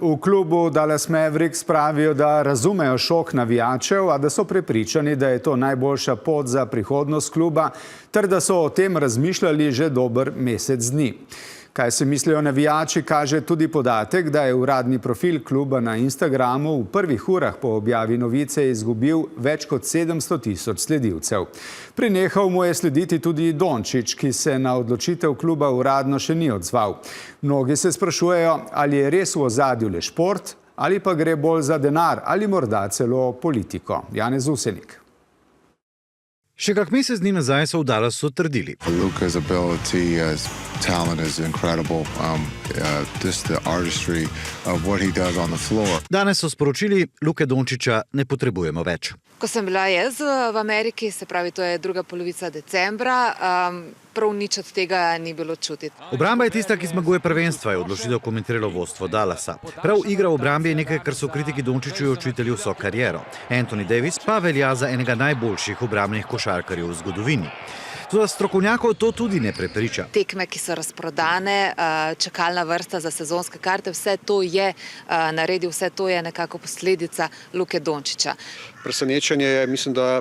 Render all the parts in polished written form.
V klubu Dallas Mavericks pravijo, da razumejo šok navijačev, a da so prepričani, da je to najboljša pot za prihodnost kluba, ter da so o tem razmišljali že dober mesec dni. Kaj si mislijo navijači, kaže tudi podatek, da je uradni profil kluba na Instagramu v prvih urah po objavi novice izgubil več kot 700 tisoč sledilcev. Prenehal mu je slediti tudi Dončić, ki se na odločitev kluba uradno še ni odzval. Mnogi se sprašujejo, ali je res v ozadju le šport, ali pa gre bolj za denar, ali morda celo politiko. Janez Usenik. Še kak mesec dni nazaj so v Dallasu trdili. Luka's ability as talent is incredible. Just the artistry of what he does on the floor. Danes so sporočili, Luke Dončića ne potrebujemo več. Ko sem bila jaz v Ameriki, se pravi, to je druga polovica decembra, prav nič od tega ni bilo čutiti. Obramba je tista, ki zmaguje prvenstva, je odločitev komentiralo vodstvo Dallasa. Prav igra v obrambi je nekaj, kar so kritiki Dončiću očitali vso kariero. Anthony Davis pa velja za enega najboljših obrambnih košarkarjev v zgodovini. Toda strokovnjakov to tudi ne prepriča. Tekme, ki so razprodane, čakalna vrsta za sezonske karte, vse to je naredil, vse to je nekako posledica Luke Dončića. Presenečenje je, mislim, da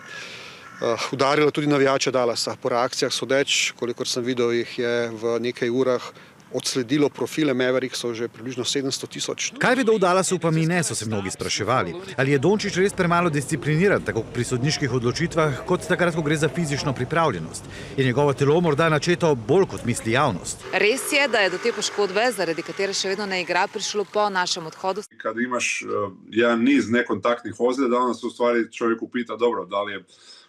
udarilo tudi navijače Dallasa. Po reakcijah sodeč, kolikor sem videl, jih je v nekaj urah odsledilo profile Mavericksov že približno 700 tisoč. Kaj vedo v Dallasu pa mi ne, so se mnogi spraševali. Ali je Dončić res premalo discipliniran, tako pri sodniških odločitvah, kot takrat, ko gre za fizično pripravljenost? Je njegovo telo morda načeto bolj, kot misli javnost? Res je, da je do te poškodbe, zaradi katere še vedno ne igra, prišlo po našem odhodu. Kad imaš jedan niz nekontaktnih ozljeda, onda se u stvari čovjek upita, dobro, da li je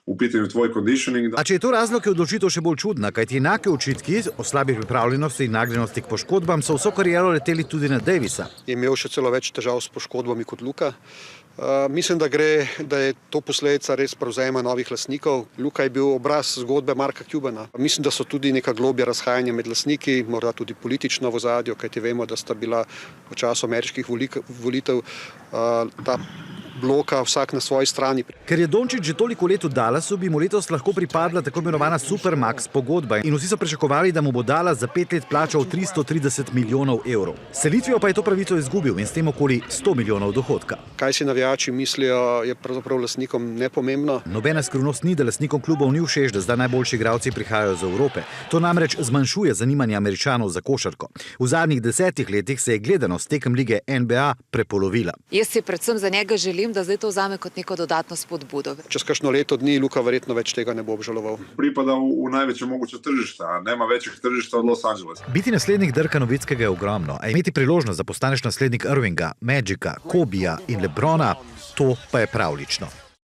u pitanju tvoj conditioning. A če je to razlog, je odločitev še bolj čudna, kajti enake očitki o slabi pripravljenosti in nagnjenosti k poškodbam so vso kariero leteli tudi na Davisa. Je imel še celo več težav s poškodbami kot Luka. Mislim, da je to posledica res prevzema novih lastnikov. Luka je bil obraz zgodbe Marka Cubana. Mislim, da so tudi neka globja razhajanja med lastniki, morda tudi politično v ozadju, kajti vemo, da sta bila v času ameriških volitev ta bloka vsak na svoji strani. Ker je Dončić že toliko let v Dallasu, bi mu letos lahko pripadla tako imenovana Supermax pogodba in vsi so pričakovali, da mu bo Dallas za 5 let plačal 330 milijonov evrov. S selitvijo pa je to pravico izgubil in s tem okoli 100 milijonov dohodka. Kaj si navijači mislijo, je pravzaprav lastnikom nepomembno. Nobena skrivnost ni, da lastnikom klubov ni všeč, da zdaj najboljši igralci prihajajo iz Evrope. To namreč zmanjšuje zanimanje Američanov za košarko. V zadnjih 10 letih se je gledanost tekem lige NBA prepolovila. Jaz si predvsem za njega želim, da zdaj to vzame kot neko dodatno spodbudo. Čez kakšno leto dni Luka verjetno več tega ne bo obžaloval. Pripada v najveće moguće tržište, a nema većeg tržišta od Los Angelesa. Biti naslednik Dirka Nowitzkega je ogromno, a imeti priložnost, da postaneš naslednik Irvinga, Magica, Kobija in LeBrona, to pa je pravlično.